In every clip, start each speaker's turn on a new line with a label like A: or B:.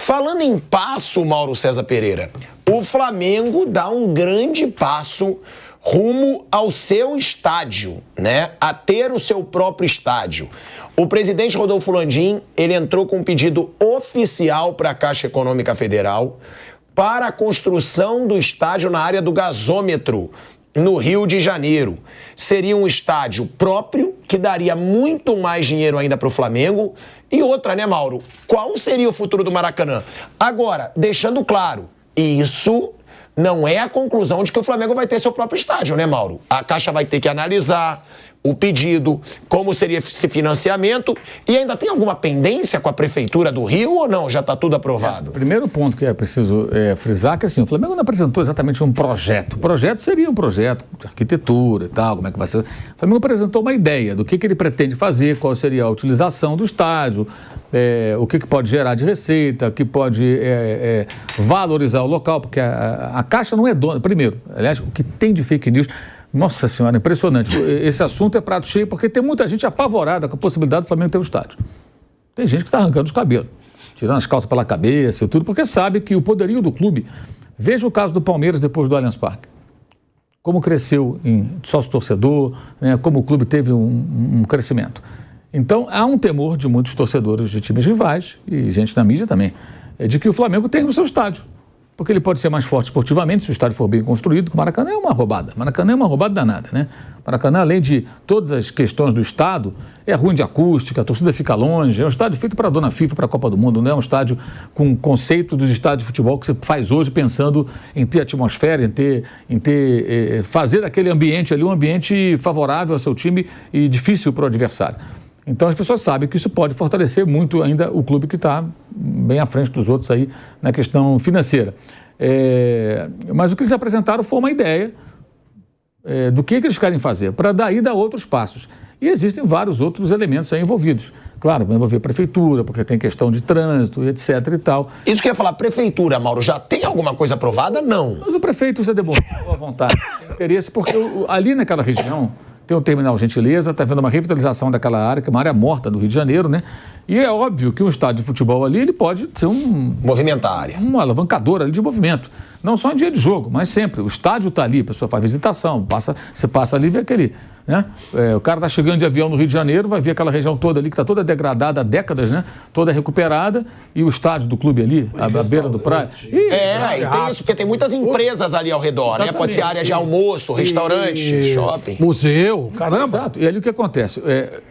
A: Falando em passo, Mauro César Pereira, o Flamengo dá um grande passo rumo ao seu estádio, né? A ter o seu próprio estádio. O presidente Rodolfo Landim, ele entrou com um pedido oficial para a Caixa Econômica Federal para a construção do estádio na área do gasômetro, no Rio de Janeiro. Seria um estádio próprio, que daria muito mais dinheiro ainda para o Flamengo. E outra, né, Mauro? Qual seria o futuro do Maracanã? Agora, deixando claro, isso não é a conclusão de que o Flamengo vai ter seu próprio estádio, né, Mauro? A Caixa vai ter que analisar o pedido, como seria esse financiamento, e ainda tem alguma pendência com a Prefeitura do Rio ou não? Já está tudo aprovado?
B: Primeiro ponto que é preciso frisar que assim, o Flamengo não apresentou exatamente um projeto. O projeto seria um projeto de arquitetura e tal, como é que vai ser. O Flamengo apresentou uma ideia do que ele pretende fazer, qual seria a utilização do estádio, o que pode gerar de receita, o que pode valorizar o local, porque a Caixa não é dona. Primeiro, aliás, o que tem de fake news... Nossa Senhora, impressionante. Esse assunto é prato cheio porque tem muita gente apavorada com a possibilidade do Flamengo ter um estádio. Tem gente que está arrancando os cabelos, tirando as calças pela cabeça e tudo, porque sabe que o poderio do clube... Veja o caso do Palmeiras depois do Allianz Parque. Como cresceu em sócio-torcedor, né, como o clube teve um crescimento. Então, há um temor de muitos torcedores de times rivais, e gente na mídia também, de que o Flamengo tenha o seu estádio. Porque ele pode ser mais forte esportivamente se o estádio for bem construído, que o Maracanã é uma roubada. Maracanã é uma roubada danada, né? Maracanã, além de todas as questões do estado, é ruim de acústica, a torcida fica longe, é um estádio feito para a dona FIFA, para a Copa do Mundo, não é um estádio com o conceito dos estádios de futebol que você faz hoje pensando em ter atmosfera, fazer daquele ambiente ali um ambiente favorável ao seu time e difícil para o adversário. Então as pessoas sabem que isso pode fortalecer muito ainda o clube que está bem à frente dos outros aí na questão financeira. Mas o que eles apresentaram foi uma ideia do que eles querem fazer, para daí dar outros passos. E existem vários outros elementos aí envolvidos. Claro, vai envolver a prefeitura, porque tem questão de trânsito, etc e tal.
A: Isso que eu ia falar, prefeitura, Mauro, já tem alguma coisa aprovada? Não.
B: Mas o prefeito já demonstrou à vontade, tem interesse, porque ali naquela região... Tem o Terminal Gentileza, está havendo uma revitalização daquela área, que é uma área morta do Rio de Janeiro, né? E é óbvio que um estádio de futebol ali, ele pode ser
A: movimentar a área.
B: Um alavancador ali de movimento. Não só em dia de jogo, mas sempre. O estádio está ali, a pessoa faz visitação, você passa ali e vê aquele... Né? O cara está chegando de avião no Rio de Janeiro, vai ver aquela região toda ali, que está toda degradada há décadas, né? Toda recuperada, e o estádio do clube ali, à beira do praia.
A: E tem isso, porque tem muitas empresas ali ao redor, né? Pode ser área de almoço, restaurante, shopping.
C: Museu, caramba.
B: Exato. E ali o que acontece?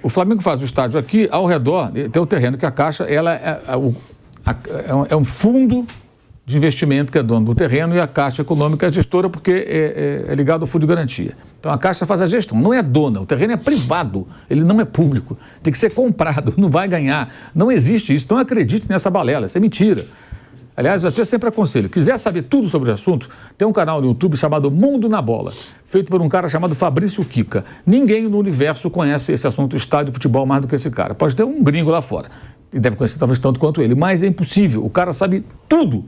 B: O Flamengo faz o estádio aqui, ao redor, tem o terreno que a Caixa, ela é um fundo de investimento que é dono do terreno, e a Caixa Econômica é gestora porque é ligado ao fundo de garantia. Então a Caixa faz a gestão, não é dona, o terreno é privado, ele não é público, tem que ser comprado, não vai ganhar, não existe isso, não acredite nessa balela, isso é mentira. Aliás, eu até sempre aconselho, quiser saber tudo sobre o assunto, tem um canal no YouTube chamado Mundo na Bola, feito por um cara chamado Fabrício Kika. Ninguém no universo conhece esse assunto estádio de futebol mais do que esse cara, pode ter um gringo lá fora. E deve conhecer talvez tanto quanto ele, mas é impossível. O cara sabe tudo.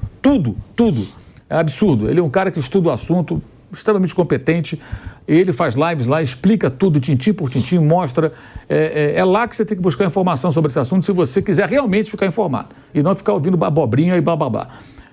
B: É absurdo. Ele é um cara que estuda o assunto, extremamente competente. Ele faz lives lá, explica tudo, tintim por tintim, mostra. É lá que você tem que buscar informação sobre esse assunto se você quiser realmente ficar informado. E não ficar ouvindo abobrinha e blá.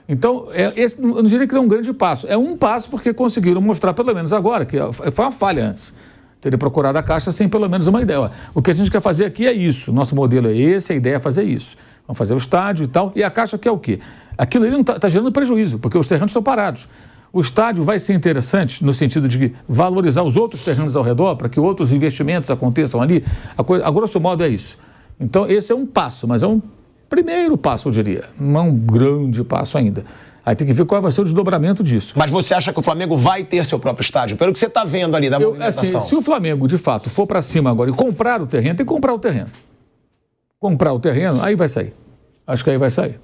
B: Então, esse, eu não diria que é um grande passo. É um passo porque conseguiram mostrar, pelo menos agora, que foi uma falha antes. Teria procurado a Caixa sem pelo menos uma ideia. O que a gente quer fazer aqui é isso. Nosso modelo é esse, a ideia é fazer isso. Vamos fazer o estádio e tal. E a Caixa quer o quê? Aquilo ali não está gerando prejuízo, porque os terrenos estão parados. O estádio vai ser interessante no sentido de valorizar os outros terrenos ao redor para que outros investimentos aconteçam ali. A grosso modo é isso. Então, esse é um passo, mas é um primeiro passo, eu diria. Não é um grande passo ainda. Aí tem que ver qual vai ser o desdobramento disso.
A: Mas você acha que o Flamengo vai ter seu próprio estádio? Pelo que você está vendo ali da movimentação.
B: Se o Flamengo, de fato, for para cima agora e comprar o terreno, tem que comprar o terreno. Comprar o terreno, aí vai sair. Acho que aí vai sair.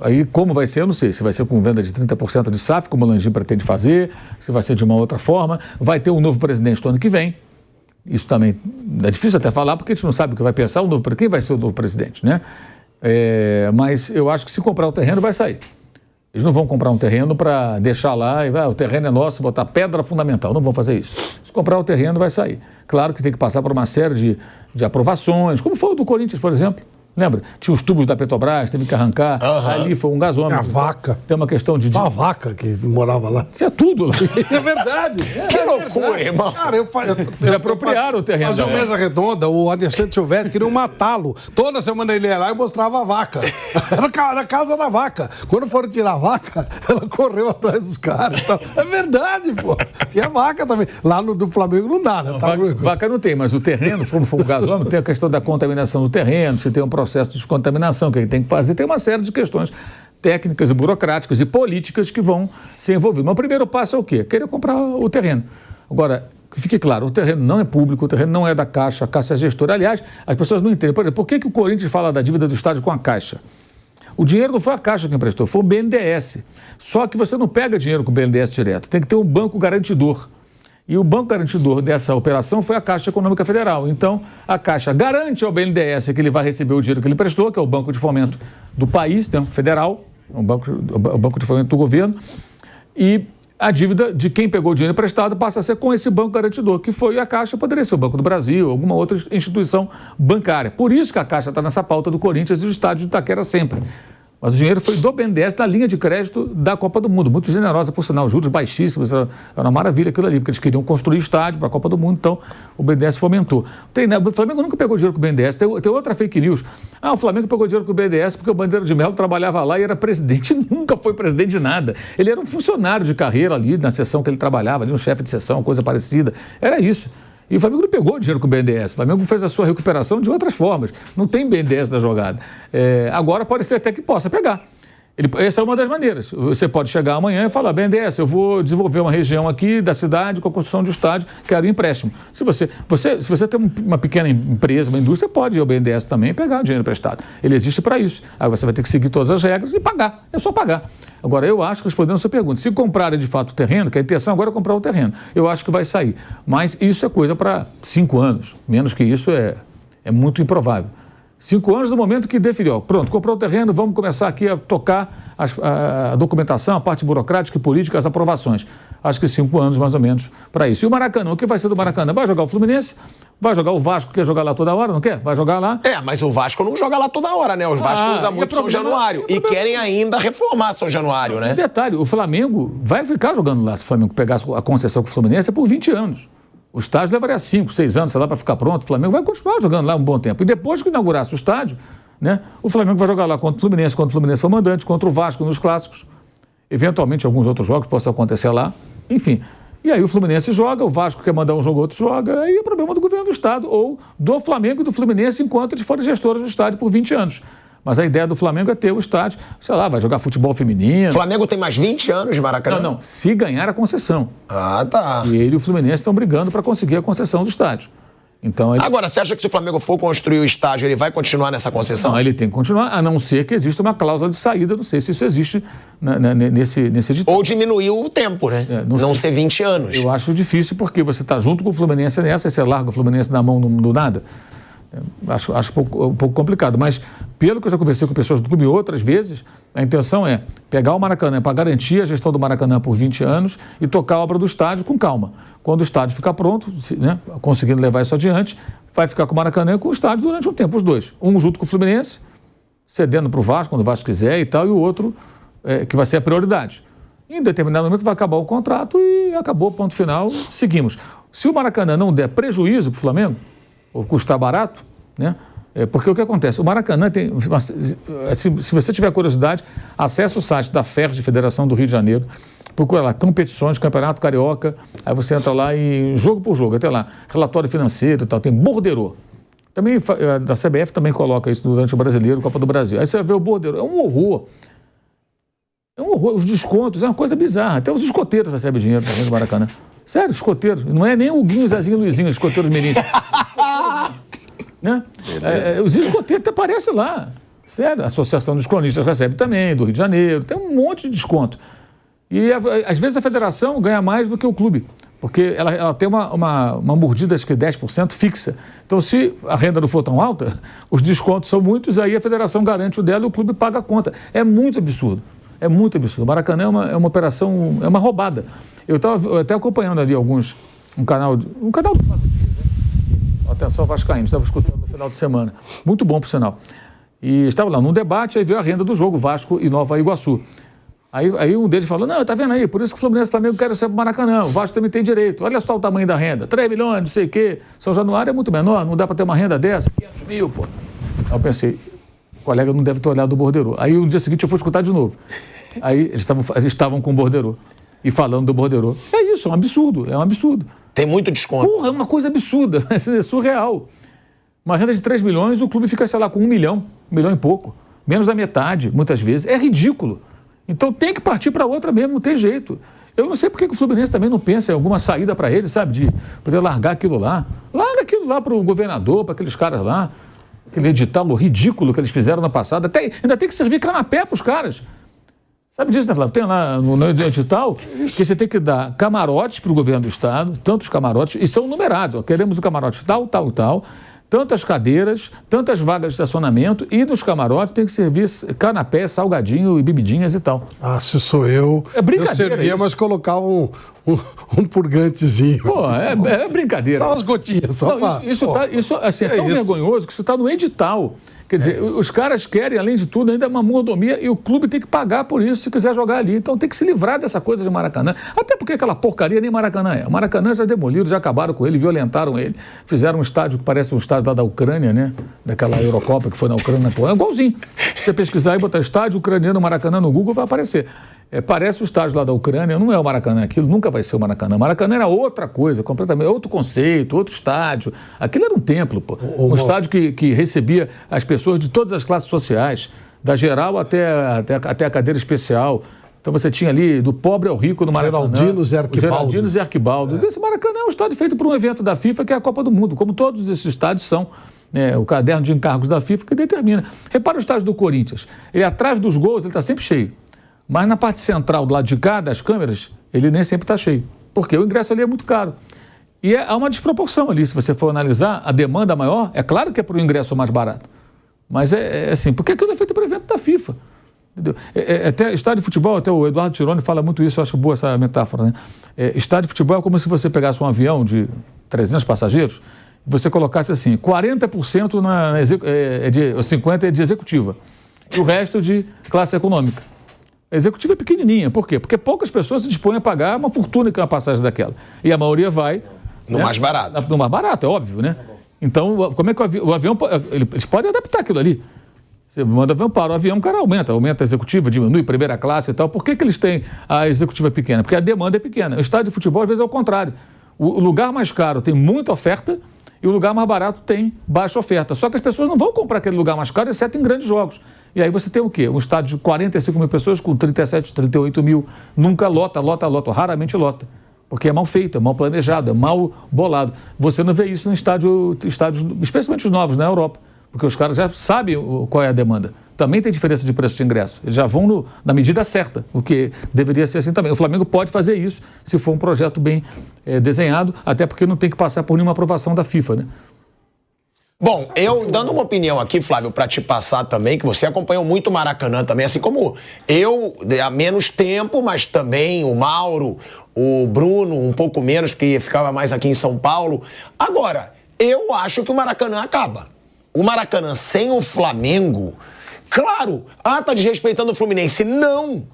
B: Aí como vai ser, eu não sei. Se vai ser com venda de 30% de SAF, como o Landim pretende fazer, se vai ser de uma outra forma. Vai ter um novo presidente no ano que vem. Isso também é difícil até falar, porque a gente não sabe o que vai pensar o novo presidente. Quem vai ser o novo presidente, né? Mas eu acho que se comprar o terreno, vai sair. Eles não vão comprar um terreno para deixar lá e o terreno é nosso, botar pedra fundamental. Não vão fazer isso. Se comprar o terreno, vai sair. Claro que tem que passar por uma série de aprovações, como foi o do Corinthians, por exemplo. Lembra? Tinha os tubos da Petrobras, teve que arrancar. Ali foi um gasômetro.
C: A vaca.
B: Tem uma questão de...
C: A vaca que morava lá.
B: Tinha tudo lá.
C: É verdade.
A: Que loucura, irmão.
C: Cara,
B: Eles apropriaram o terreno.
C: Fazia uma mesa redonda, o Alexandre Silvestre queria matá-lo. Toda semana ele ia lá e mostrava a vaca. Era a casa da vaca. Quando foram tirar a vaca, ela correu atrás dos caras. É verdade, pô. Tinha vaca também. Lá no do Flamengo não dá, né?
B: Vaca não tem, mas o terreno, como foi um gasômetro, tem a questão da contaminação do terreno, se tem um processo de descontaminação que ele tem que fazer, tem uma série de questões técnicas e burocráticas e políticas que vão ser envolvidas. Mas o primeiro passo é o quê? Querer comprar o terreno. Agora, que fique claro, o terreno não é público, o terreno não é da Caixa, a Caixa é gestora. Aliás, as pessoas não entendem. Por exemplo, por que o Corinthians fala da dívida do estádio com a Caixa? O dinheiro não foi a Caixa que emprestou, foi o BNDES. Só que você não pega dinheiro com o BNDES direto, tem que ter um banco garantidor. E o banco garantidor dessa operação foi a Caixa Econômica Federal. Então, a Caixa garante ao BNDES que ele vai receber o dinheiro que ele prestou, que é o Banco de Fomento do país, né, federal, o banco de Fomento do governo, e a dívida de quem pegou o dinheiro emprestado passa a ser com esse banco garantidor, que foi a Caixa, poderia ser o Banco do Brasil, alguma outra instituição bancária. Por isso que a Caixa está nessa pauta do Corinthians e do estádio de Itaquera sempre. Mas o dinheiro foi do BNDES na linha de crédito da Copa do Mundo, muito generosa, por sinal, juros baixíssimos, era uma maravilha aquilo ali, porque eles queriam construir estádio para a Copa do Mundo, então o BNDES fomentou. O Flamengo nunca pegou dinheiro com o BNDES, tem outra fake news. O Flamengo pegou dinheiro com o BNDES porque o Bandeira de Melo trabalhava lá e era presidente, nunca foi presidente de nada. Ele era um funcionário de carreira ali, na seção que ele trabalhava, ali um chefe de seção, coisa parecida, era isso. E o Flamengo não pegou dinheiro com o BNDES. O Flamengo fez a sua recuperação de outras formas. Não tem BNDES na jogada. Agora pode ser até que possa pegar. Essa é uma das maneiras. Você pode chegar amanhã e falar, BNDES, eu vou desenvolver uma região aqui da cidade com a construção de um estádio, quero empréstimo. Se você tem uma pequena empresa, uma indústria, pode ir ao BNDES também pegar o dinheiro emprestado. Ele existe para isso. Aí você vai ter que seguir todas as regras e pagar. É só pagar. Agora, eu acho que, respondendo a sua pergunta, se comprarem de fato o terreno, que a intenção agora é comprar o terreno, eu acho que vai sair. Mas isso é coisa para 5 anos. Menos que isso é muito improvável. 5 anos do momento que definiu. Pronto, comprou o terreno, vamos começar aqui a tocar a documentação, a parte burocrática e política, as aprovações. Acho que 5 anos, mais ou menos, para isso. E o Maracanã, o que vai ser do Maracanã? Vai jogar o Fluminense? Vai jogar o Vasco, quer jogar lá toda hora, não quer? Vai jogar lá?
A: Mas o Vasco não joga lá toda hora, né? O Vasco usa muito São Januário. E querem ainda reformar São Januário, né?
B: Detalhe, o Flamengo vai ficar jogando lá, se o Flamengo pegar a concessão com o Fluminense, é por 20 anos. O estádio levaria 5, 6 anos, sei lá, para ficar pronto. O Flamengo vai continuar jogando lá um bom tempo. E depois que inaugurasse o estádio, né, o Flamengo vai jogar lá contra o Fluminense, quando o Fluminense for mandante, contra o Vasco nos clássicos. Eventualmente, alguns outros jogos possam acontecer lá. Enfim. E aí o Fluminense joga, o Vasco quer mandar um jogo, outro joga. Aí é problema do governo do Estado, ou do Flamengo e do Fluminense, enquanto eles forem gestores do estádio por 20 anos. Mas a ideia do Flamengo é ter o estádio, sei lá, vai jogar futebol feminino.
A: O Flamengo tem mais 20 anos de Maracanã?
B: Não, se ganhar a concessão.
A: Tá.
B: E ele e o Fluminense estão brigando para conseguir a concessão do estádio. Então,
A: Agora, você acha que se o Flamengo for construir o estádio, ele vai continuar nessa concessão?
B: Não, ele tem que continuar, a não ser que exista uma cláusula de saída, não sei se isso existe nesse edital.
A: Ou diminuir o tempo, né? Não ser 20 anos.
B: Eu acho difícil, porque você está junto com o Fluminense nessa, e você larga o Fluminense na mão do nada. Acho um pouco complicado, mas pelo que eu já conversei com pessoas do clube outras vezes, a intenção é pegar o Maracanã para garantir a gestão do Maracanã por 20 anos e tocar a obra do estádio com calma. Quando o estádio ficar pronto, né, conseguindo levar isso adiante, vai ficar com o Maracanã e com o estádio durante um tempo, os dois. Um junto com o Fluminense, cedendo para o Vasco, quando o Vasco quiser e tal, e o outro que vai ser a prioridade. Em determinado momento vai acabar o contrato e acabou, ponto final, seguimos. Se o Maracanã não der prejuízo para o Flamengo, ou custar barato, né? Porque o que acontece? O Maracanã tem... Se você tiver curiosidade, acesse o site da FERJ, Federação do Rio de Janeiro, procura lá, competições, Campeonato Carioca, aí você entra lá e jogo por jogo, até lá, relatório financeiro e tal, tem borderô. Também, da CBF também coloca isso durante o Brasileiro, Copa do Brasil. Aí você vai ver o borderô, é um horror. É um horror, os descontos, é uma coisa bizarra. Até os escoteiros recebem dinheiro também do Maracanã. Sério, escoteiros. Não é nem o Guinho, Zezinho, Luizinho, os escoteiros mirins. Né? Os escoteiros aparecem lá. Sério, a Associação dos Cronistas recebe também, do Rio de Janeiro, tem um monte de desconto. E às vezes a federação ganha mais do que o clube, porque ela tem uma mordida, acho que 10% fixa. Então, se a renda não for tão alta, os descontos são muitos, aí a federação garante o dela e o clube paga a conta. É muito absurdo. É muito absurdo. O Maracanã é uma operação, é uma roubada. Eu estava até acompanhando ali um canal do Atenção Vascaíno, estava escutando no final de semana. Muito bom, por sinal. E estava lá num debate, aí veio a renda do jogo, Vasco e Nova Iguaçu. Aí um deles falou, não, tá vendo aí, por isso que o Fluminense e o Flamengo querem ser pro Maracanã, o Vasco também tem direito, olha só o tamanho da renda, 3 milhões, não sei o quê, São Januário é muito menor, não dá para ter uma renda dessa, 500 mil, pô. Aí eu pensei, o colega não deve ter olhado o borderô. Aí no dia seguinte eu fui escutar de novo. Aí eles estavam com o borderô e falando do borderô. É isso, é um absurdo.
A: Tem muito desconto.
B: Porra, é uma coisa absurda, é surreal. Uma renda de 3 milhões, o clube fica, sei lá, com 1 milhão e pouco, menos da metade, muitas vezes. É ridículo. Então tem que partir para outra mesmo, não tem jeito. Eu não sei por que o Fluminense também não pensa em alguma saída para ele, sabe, de poder largar aquilo lá. Larga aquilo lá para o governador, para aqueles caras lá. Aquele edital ridículo que eles fizeram na passada. Ainda tem que servir canapé para os caras. Sabe disso, né, Flávio? Tem lá no edital que você tem que dar camarotes para o governo do estado, tantos camarotes, e são numerados. Ó, queremos o camarote tal, tantas cadeiras, tantas vagas de estacionamento, e nos camarotes tem que servir canapé, salgadinho e bebidinhas e tal.
C: Ah, se sou eu, eu servia, isso. Mas colocar um purgantezinho.
B: Pô, é brincadeira.
C: Só umas gotinhas, só para...
B: Isso assim, é tão vergonhoso que isso está no edital. Quer dizer, os caras querem, além de tudo, ainda uma mordomia, e o clube tem que pagar por isso se quiser jogar ali. Então tem que se livrar dessa coisa de Maracanã. Até porque aquela porcaria nem Maracanã é. O Maracanã já demoliram, já acabaram com ele, violentaram ele. Fizeram um estádio que parece um estádio lá da Ucrânia, né? Daquela Eurocopa que foi na Ucrânia. Pô, é igualzinho. Se você pesquisar e botar estádio ucraniano Maracanã no Google, vai aparecer. Parece o estádio lá da Ucrânia, não é o Maracanã, aquilo nunca vai ser o Maracanã. O Maracanã era outra coisa, completamente, outro conceito, outro estádio. Aquilo era um templo, pô. Um estádio que recebia as pessoas de todas as classes sociais, da geral até a cadeira especial. Então você tinha ali do pobre ao rico no Maracanã. Geraldinos e Arquibaldos. Esse Maracanã é um estádio feito por um evento da FIFA, que é a Copa do Mundo, como todos esses estádios são. O caderno de encargos da FIFA que determina. Repara o estádio do Corinthians. Ele atrás dos gols, ele está sempre cheio. Mas na parte central, do lado de cá, das câmeras, ele nem sempre está cheio. Porque o ingresso ali é muito caro. E há uma desproporção ali, se você for analisar, a demanda maior, é claro que é para o ingresso mais barato. Mas é assim, porque aquilo é feito para evento da FIFA. Entendeu? Até estádio de futebol, até o Eduardo Tironi fala muito isso, eu acho boa essa metáfora, né? Estádio de futebol é como se você pegasse um avião de 300 passageiros e você colocasse assim, 40% 50% é de executiva e o resto de classe econômica. A executiva é pequenininha, por quê? Porque poucas pessoas se dispõem a pagar uma fortuna com uma passagem daquela. E a maioria vai...
A: No mais barato.
B: No mais barato, é óbvio, né? Então, como é que o avião... Eles podem adaptar aquilo ali. Você manda o avião para o avião, o cara aumenta a executiva, diminui, primeira classe e tal. Por que eles têm a executiva pequena? Porque a demanda é pequena. O estádio de futebol, às vezes, é o contrário. O lugar mais caro tem muita oferta e o lugar mais barato tem baixa oferta. Só que as pessoas não vão comprar aquele lugar mais caro, exceto em grandes jogos. E aí você tem o quê? Um estádio de 45 mil pessoas com 37, 38 mil. Nunca lota, raramente lota. Porque é mal feito, é mal planejado, é mal bolado. Você não vê isso em estádios, especialmente os novos na Europa. Porque os caras já sabem qual é a demanda. Também tem diferença de preço de ingresso. Eles já vão na medida certa, o que deveria ser assim também. O Flamengo pode fazer isso se for um projeto bem desenhado, até porque não tem que passar por nenhuma aprovação da FIFA, né?
A: Bom, eu dando uma opinião aqui, Flávio, para te passar também, que você acompanhou muito o Maracanã também, assim como eu, há menos tempo, mas também o Mauro, o Bruno, um pouco menos, porque ficava mais aqui em São Paulo. Agora, eu acho que o Maracanã acaba. O Maracanã sem o Flamengo, claro, tá desrespeitando o Fluminense, não.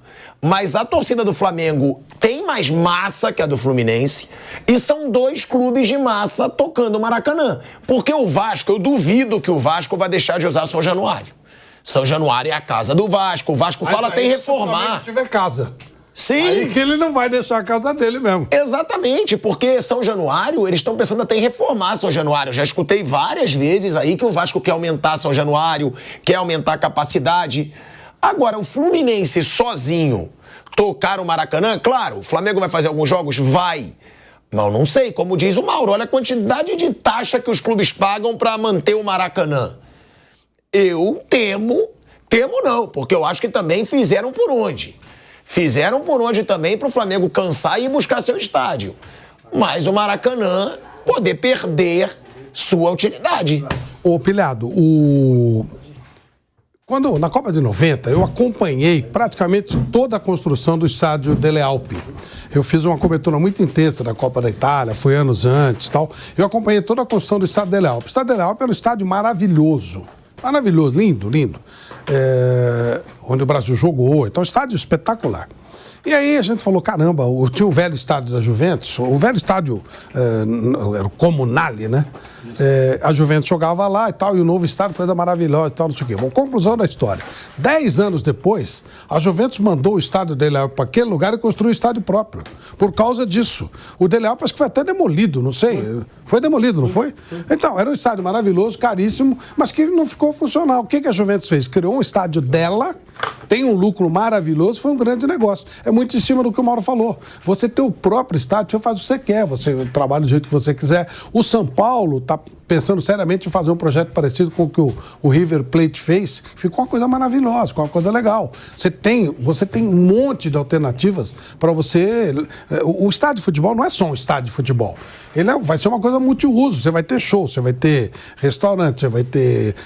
A: Mas a torcida do Flamengo tem mais massa que a do Fluminense e são dois clubes de massa tocando o Maracanã. Porque o Vasco, eu duvido que o Vasco vai deixar de usar São Januário. São Januário é a casa do Vasco. O Vasco fala tem reformar.
C: Se tiver casa.
A: Sim.
C: Aí que ele não vai deixar a casa dele mesmo.
A: Exatamente, porque São Januário, eles estão pensando até em reformar São Januário. Eu já escutei várias vezes aí que o Vasco quer aumentar São Januário, quer aumentar a capacidade. Agora, o Fluminense sozinho tocar o Maracanã, claro, o Flamengo vai fazer alguns jogos? Vai. Mas eu não sei, como diz o Mauro, olha a quantidade de taxa que os clubes pagam para manter o Maracanã. Eu temo não, porque eu acho que também fizeram por onde. Fizeram por onde também para o Flamengo cansar e ir buscar seu estádio. Mas o Maracanã poder perder sua utilidade.
C: Ô, Pilhado, na Copa de 90, eu acompanhei praticamente toda a construção do estádio Delle Alpi. Eu fiz uma cobertura muito intensa da Copa da Itália, foi anos antes e tal. Eu acompanhei toda a construção do estádio Delle Alpi. O estádio Delle Alpi era um estádio maravilhoso. Maravilhoso, lindo, lindo. Onde o Brasil jogou, então estádio espetacular. E aí a gente falou, caramba, tinha o velho estádio da Juventus, o velho estádio era o Comunale, né? A Juventus jogava lá e tal, e o novo estádio, coisa maravilhosa e tal, não sei o quê. Bom, conclusão da história. 10 anos depois, a Juventus mandou o estádio Dele Alli para aquele lugar e construiu um estádio próprio. Por causa disso. O Dele Alli parece que foi até demolido, não sei. Foi demolido, não foi? Então, era um estádio maravilhoso, caríssimo, mas que não ficou funcional. O que a Juventus fez? Criou um estádio dela, tem um lucro maravilhoso, foi um grande negócio. É muito em cima do que o Mauro falou. Você tem o próprio estádio, você faz o que você quer, você trabalha do jeito que você quiser. O São Paulo está pensando seriamente em fazer um projeto parecido com o que o River Plate fez. Ficou uma coisa maravilhosa, ficou uma coisa legal. Você tem um monte de alternativas para você... O estádio de futebol não é só um estádio de futebol. Ele vai ser uma coisa multiuso. Você vai ter show, você vai ter restaurante,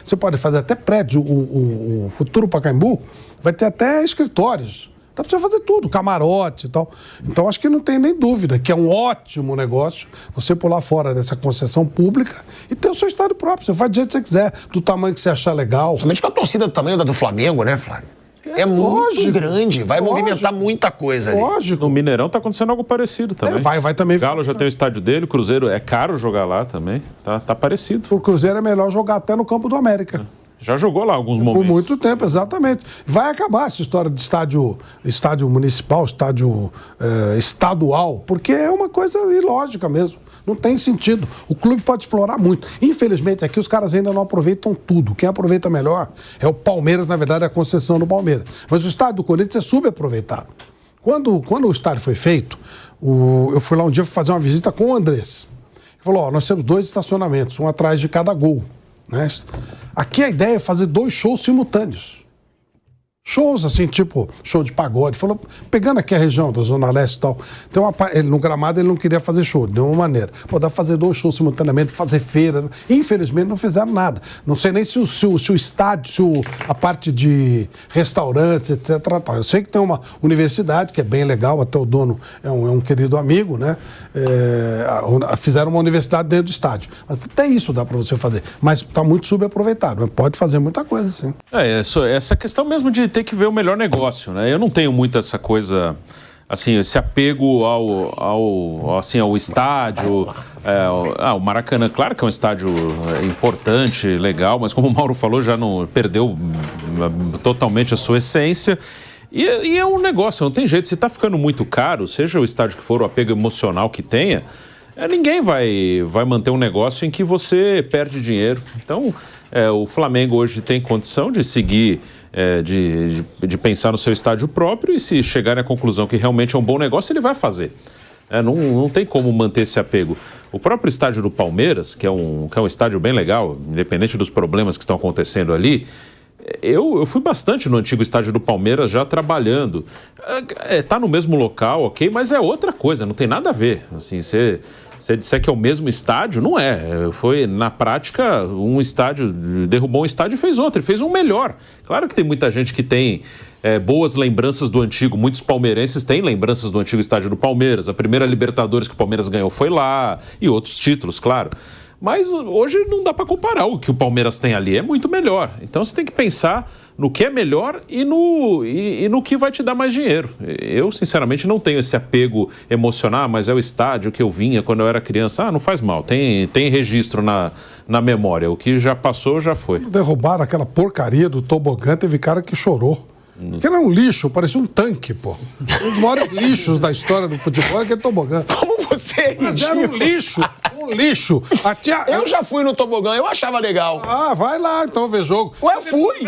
C: você pode fazer até prédio. O futuro Pacaembu vai ter até escritórios. Dá pra você fazer tudo, camarote e tal. Então, acho que não tem nem dúvida que é um ótimo negócio você pular fora dessa concessão pública e ter o seu estádio próprio. Você faz do jeito que você quiser, do tamanho que você achar legal.
A: Somente com a torcida do tamanho da do Flamengo, né, Flávio? É muito grande, vai movimentar muita coisa ali.
C: Lógico.
D: No Mineirão tá acontecendo algo parecido também.
C: Vai também.
D: O Galo já tem o estádio dele, o Cruzeiro é caro jogar lá também. Tá parecido.
C: O Cruzeiro é melhor jogar até no Campo do América.
D: Já jogou lá alguns momentos.
C: Por muito tempo, exatamente. Vai acabar essa história de estádio municipal, estádio estadual, porque é uma coisa ilógica mesmo. Não tem sentido. O clube pode explorar muito. Infelizmente, aqui os caras ainda não aproveitam tudo. Quem aproveita melhor é o Palmeiras, na verdade, é a concessão do Palmeiras. Mas o estádio do Corinthians é subaproveitado. Quando o estádio foi feito, eu fui lá um dia fazer uma visita com o Andrés. Ele falou, nós temos 2 estacionamentos, um atrás de cada gol. Né? Aqui a ideia é fazer 2 shows simultâneos. Shows assim, tipo show de pagode. Falou, pegando aqui a região da Zona Leste e tal, no Gramado ele não queria fazer show, de nenhuma maneira. Pô, dá pra fazer 2 shows simultaneamente, fazer feira. Infelizmente não fizeram nada. Não sei nem se o estádio, a parte de restaurantes, etc. Eu sei que tem uma universidade que é bem legal, até o dono é um querido amigo, né? Fizeram uma universidade dentro do estádio. Mas até isso dá pra você fazer. Mas tá muito subaproveitado. Mas pode fazer muita coisa, sim.
D: Essa questão mesmo de ter que ver o melhor negócio, né? Eu não tenho muito essa coisa, assim, esse apego ao estádio, o Maracanã, claro que é um estádio importante, legal, mas como o Mauro falou, já não perdeu totalmente a sua essência. E é um negócio, não tem jeito, se está ficando muito caro, seja o estádio que for, o apego emocional que tenha, ninguém vai manter um negócio em que você perde dinheiro. Então, o Flamengo hoje tem condição de seguir, de pensar no seu estádio próprio, e se chegarem à conclusão que realmente é um bom negócio, ele vai fazer. Não tem como manter esse apego. O próprio estádio do Palmeiras, que é um estádio bem legal, independente dos problemas que estão acontecendo ali, eu fui bastante no antigo estádio do Palmeiras já trabalhando. Tá no mesmo local, ok, mas é outra coisa, não tem nada a ver. Assim, você disser que é o mesmo estádio, não é. Foi, na prática, um estádio, derrubou um estádio e fez outro, e fez um melhor. Claro que tem muita gente que tem boas lembranças do antigo, muitos palmeirenses têm lembranças do antigo estádio do Palmeiras. A primeira Libertadores que o Palmeiras ganhou foi lá, e outros títulos, claro. Mas hoje não dá para comparar. O que o Palmeiras tem ali é muito melhor. Então você tem que pensar no que é melhor e no que vai te dar mais dinheiro. Eu, sinceramente, não tenho esse apego emocional, mas é o estádio que eu vinha quando eu era criança. Não faz mal, tem registro na memória. O que já passou, já foi.
C: Derrubaram aquela porcaria do tobogã, teve cara que chorou. Que era um lixo, parecia um tanque, pô. Um dos maiores lixos da história do futebol é aquele tobogã.
A: Como você é ridículo?
C: Mas era um lixo.
A: Eu já fui no tobogã, eu achava legal.
C: Vai lá então ver jogo.
A: Ué,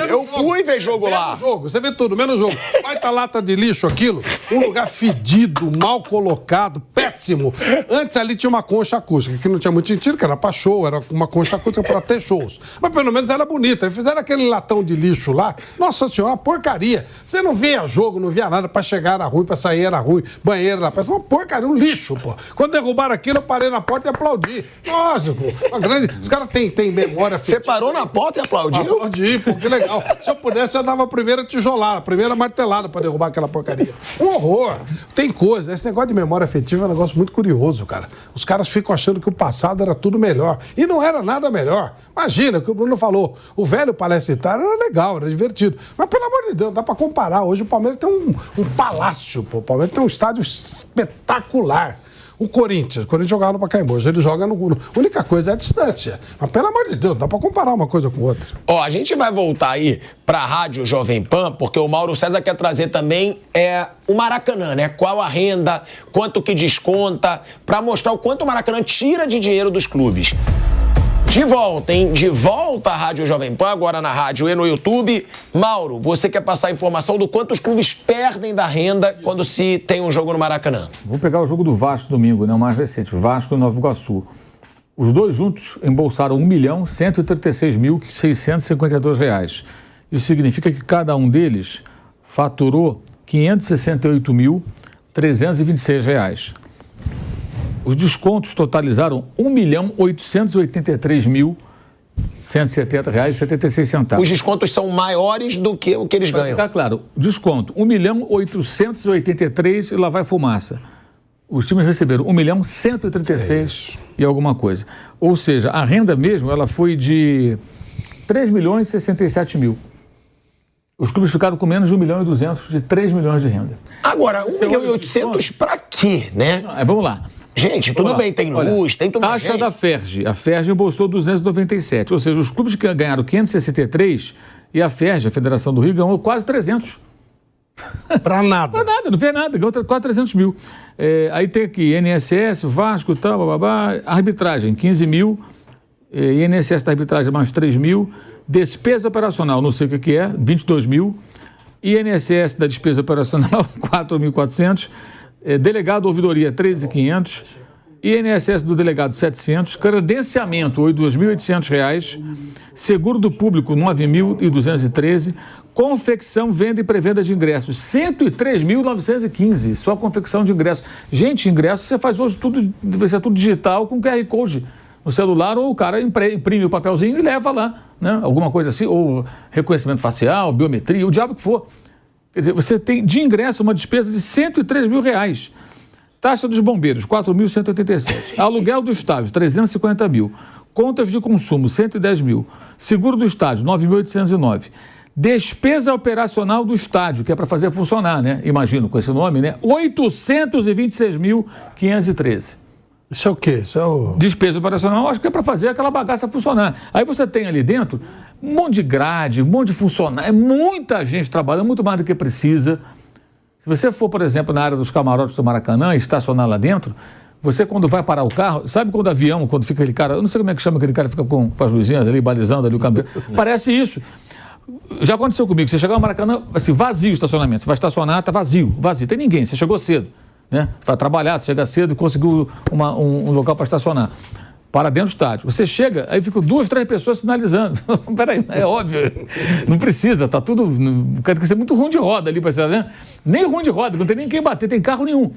A: eu fui ver jogo lá.
C: Você vê tudo, menos jogo. Vai tá lata de lixo aquilo, um lugar fedido, mal colocado, péssimo. Antes ali tinha uma concha acústica, que não tinha muito sentido, que era pra show, era uma concha acústica pra ter shows. Mas pelo menos era bonita. Aí fizeram aquele latão de lixo lá, nossa senhora, porcaria. Você não via jogo, não via nada, pra chegar era ruim, pra sair era ruim, banheiro era péssimo, uma porcaria, um lixo, pô. Quando derrubaram aquilo, eu parei na porta e aplaudi. Nossa, pô, os caras têm memória.
A: Você parou na porta e aplaudiu?
C: Aplaudi, pô, que legal. Se eu pudesse, eu dava a primeira tijolada, a primeira martelada pra derrubar aquela porcaria. Um horror. Tem coisa. Esse negócio de memória afetiva é um negócio muito curioso, cara. Os caras ficam achando que o passado era tudo melhor. E não era nada melhor. Imagina o que o Bruno falou. O velho Palestra Itália era legal, era divertido. Mas, pelo amor de Deus, dá pra comparar. Hoje o Palmeiras tem um palácio, pô. O Palmeiras tem um estádio espetacular. O Corinthians jogava no Pacaembu, hoje ele joga no... A única coisa é a distância. Mas, pelo amor de Deus, dá pra comparar uma coisa com outra.
A: Ó, a gente vai voltar aí pra Rádio Jovem Pan, porque o Mauro César quer trazer também o Maracanã, né? Qual a renda, quanto que desconta, pra mostrar o quanto o Maracanã tira de dinheiro dos clubes. De volta, hein? De volta à Rádio Jovem Pan, agora na rádio e no YouTube. Mauro, você quer passar a informação do quanto os clubes perdem da renda quando se tem um jogo no Maracanã?
B: Vou pegar o jogo do Vasco domingo, né? O mais recente, Vasco e Nova Iguaçu. Os dois juntos embolsaram R$1.136.652. Isso significa que cada um deles faturou R$568.326. Os descontos totalizaram R$1.883.170,76.
A: Os descontos são maiores do que o que eles ganham.
B: Tá claro, desconto, 1.883.000 e lá vai fumaça. Os times receberam 1.136.000 e alguma coisa. Ou seja, a renda mesmo, ela foi de 3.067.000. Os clubes ficaram com menos de 1.200.000 de 3 milhões de renda.
A: Agora, 1.800.000 para quê, né?
B: Vamos lá.
A: Gente, tudo bem, tem luz, tem tudo bem.
B: Taxa da Ferge. A Ferge embolsou 297. Ou seja, os clubes que ganharam 563 e a Ferge, a Federação do Rio, ganhou quase 300.
C: Pra nada.
B: Pra nada, não fez nada, ganhou quase 300 mil. Aí tem aqui INSS, Vasco e tal, bababá, arbitragem, 15 mil, INSS da arbitragem mais 3 mil, despesa operacional, não sei o que é, 22 mil, INSS da despesa operacional, 4.400, delegado ouvidoria, 13.500, INSS do delegado, 700, credenciamento, R$2.800, seguro do público, 9.213, confecção, venda e pré-venda de ingressos, 103.915, só confecção de ingressos. Gente, ingresso você faz hoje tudo, vai ser tudo digital com QR Code no celular, ou o cara imprime o papelzinho e leva lá, né? Alguma coisa assim, ou reconhecimento facial, biometria, o diabo que for. Quer dizer, você tem de ingresso uma despesa de R$103 mil. Taxa dos bombeiros, 4.187. Aluguel do estádio, 350 mil. Contas de consumo, 110 mil. Seguro do estádio, 9.809. Despesa operacional do estádio, que é para fazer funcionar, né? Imagino, com esse nome, né? 826.513.
C: Isso é o quê? Isso é o...
B: Despesa operacional, acho que é para fazer aquela bagaça funcionar. Aí você tem ali dentro um monte de grade, um monte de funcionário, muita gente trabalhando, muito mais do que precisa. Se você for, por exemplo, na área dos camarotes do Maracanã e estacionar lá dentro, você quando vai parar o carro, sabe quando avião, quando fica aquele cara, eu não sei como é que chama aquele cara que fica com as luzinhas ali, balizando ali o câmbio, parece isso. Já aconteceu comigo, você chegar no Maracanã, assim, vazio o estacionamento, você vai estacionar, tá vazio, tem ninguém, você chegou cedo, né? Você vai trabalhar, você chega cedo e conseguiu um local para estacionar. Para dentro do estádio. Você chega, aí ficam 2, 3 pessoas sinalizando. Peraí, é óbvio, não precisa, tá tudo... Tem que ser muito ruim de roda ali, né? Nem ruim de roda, não tem nem quem bater, tem carro nenhum.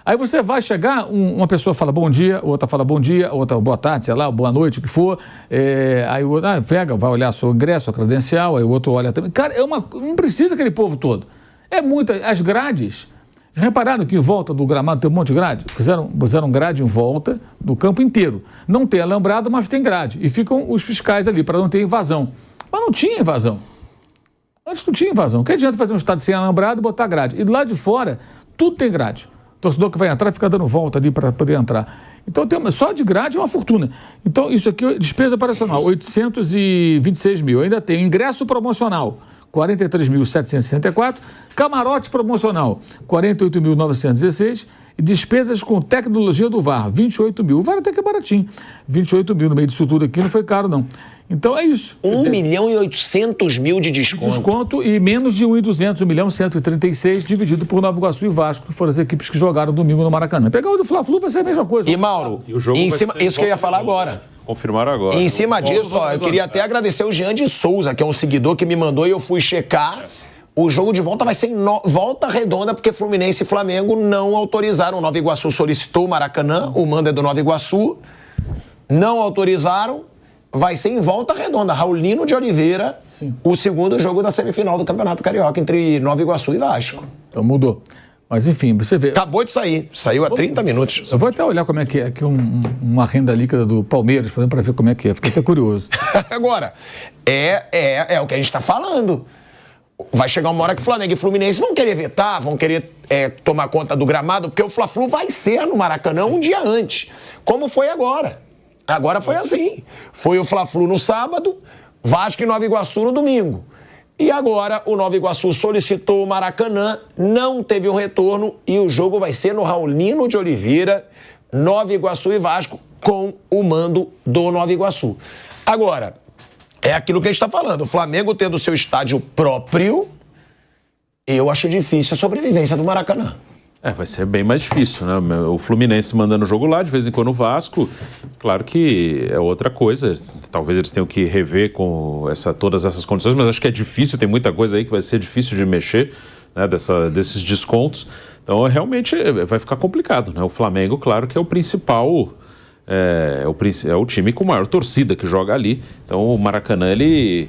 B: Aí você vai chegar, uma pessoa fala bom dia, outra fala bom dia, outra boa tarde, sei lá, boa noite, o que for. Aí o outro pega, vai olhar seu ingresso, sua credencial, aí o outro olha também. Cara, não precisa aquele povo todo. É muita... As grades... Repararam que em volta do gramado tem um monte de grade? Fizeram grade em volta do campo inteiro. Não tem alambrado, mas tem grade. E ficam os fiscais ali para não ter invasão. Mas não tinha invasão. Antes não tinha invasão. Que adianta fazer um estádio sem alambrado e botar grade? E do lado de fora, tudo tem grade. O torcedor que vai entrar fica dando volta ali para poder entrar. Então, só de grade é uma fortuna. Então, isso aqui é despesa operacional, 826 mil. Ainda tem ingresso promocional, 43.764, camarote promocional, 48.916 e despesas com tecnologia do VAR, 28 mil. O VAR até que é baratinho, 28 mil no meio disso tudo aqui, não foi caro não. Então é isso.
A: 1.800.000 de desconto.
B: Desconto e menos de 1.200, 1.136 dividido por Nova Iguaçu e Vasco, que foram as equipes que jogaram domingo no Maracanã. Pegar o do Fla-Flu vai ser a mesma coisa.
A: E Mauro,
D: e o jogo
A: isso que eu ia falar agora.
D: Confirmaram agora.
A: E em cima disso, eu queria até agradecer o Jean de Souza, que é um seguidor que me mandou e eu fui checar. O jogo de volta vai ser em volta redonda, porque Fluminense e Flamengo não autorizaram. O Nova Iguaçu solicitou o Maracanã, o mando é do Nova Iguaçu. Não autorizaram, vai ser em volta redonda. Raulino de Oliveira, sim. O segundo jogo da semifinal do Campeonato Carioca entre Nova Iguaçu e Vasco.
B: Então mudou. Mas, enfim, você vê...
A: Acabou de sair. Saiu há 30 minutos.
B: Eu vou até olhar como é que é aqui uma renda líquida do Palmeiras, por exemplo, para ver como é que é. Fiquei até curioso.
A: Agora, é o que a gente está falando. Vai chegar uma hora que Flamengo e Fluminense vão querer vetar, vão querer tomar conta do gramado, porque o Fla-Flu vai ser no Maracanã um dia antes. Como foi agora. Agora foi assim. Foi o Fla-Flu no sábado, Vasco e Nova Iguaçu no domingo. E agora o Nova Iguaçu solicitou o Maracanã, não teve um retorno e o jogo vai ser no Raulino de Oliveira, Nova Iguaçu e Vasco, com o mando do Nova Iguaçu. Agora, é aquilo que a gente está falando, o Flamengo tendo o seu estádio próprio, eu acho difícil a sobrevivência do Maracanã.
D: Vai ser bem mais difícil, né? O Fluminense mandando o jogo lá, de vez em quando o Vasco, claro que é outra coisa, talvez eles tenham que rever com todas essas condições, mas acho que é difícil, tem muita coisa aí que vai ser difícil de mexer, né, desses descontos, então realmente vai ficar complicado, né? O Flamengo, claro que é o principal, é o time com maior torcida que joga ali, então o Maracanã, ele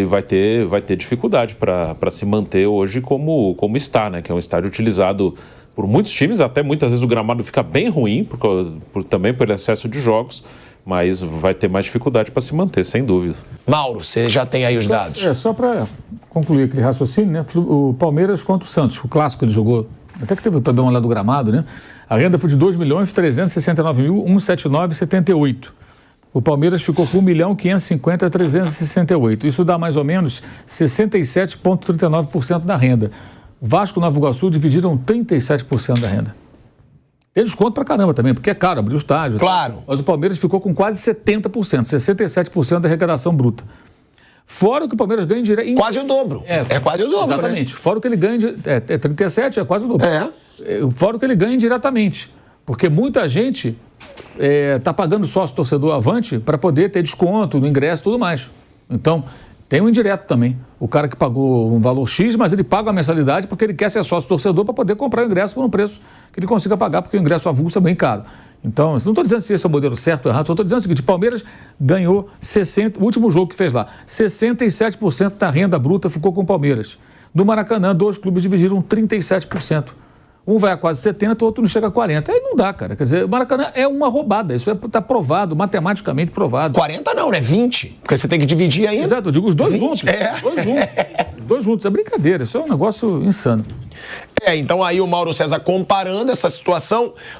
D: vai ter dificuldade para se manter hoje como está, né? Que é um estádio utilizado por muitos times, até muitas vezes o gramado fica bem ruim, também por excesso de jogos, mas vai ter mais dificuldade para se manter, sem dúvida.
A: Mauro, você já tem aí os dados.
B: Só para concluir aquele raciocínio, né? O Palmeiras contra o Santos, o clássico ele jogou, até que teve o problema lá do gramado, né? A renda foi de 2.369.179,78. O Palmeiras ficou com 1.550.368. Isso dá mais ou menos 67,39% da renda. Vasco e Nova Iguaçu dividiram 37% da renda. Tem desconto pra caramba também, porque é caro abrir o estádio.
A: Claro.
B: Tá? Mas o Palmeiras ficou com quase 70%, 67% da arrecadação bruta. Fora o que o Palmeiras ganha direto.
A: Quase o dobro. É quase o dobro.
B: Exatamente.
A: Né?
B: Fora o que ele ganha. 37, é quase o dobro. Fora o que ele ganha indiretamente. Porque muita gente está pagando sócio torcedor avante para poder ter desconto no ingresso e tudo mais. Então, tem um indireto também. O cara que pagou um valor X, mas ele paga a mensalidade porque ele quer ser sócio torcedor para poder comprar o ingresso por um preço que ele consiga pagar, porque o ingresso avulso é bem caro. Então, não estou dizendo se esse é o modelo certo ou errado, só estou dizendo o seguinte: Palmeiras ganhou o último jogo que fez lá, 67% da renda bruta ficou com o Palmeiras. No Maracanã, 2 clubes dividiram 37%. Um vai a quase 70, o outro não chega a 40. Aí não dá, cara. Quer dizer, o Maracanã é uma roubada. Isso está provado, matematicamente provado.
A: 40 não, né? 20. Porque você tem que dividir ainda.
B: Exato, eu digo os dois juntos. Os dois juntos. É brincadeira. Isso é um negócio insano.
A: Então aí o Mauro César comparando essa situação.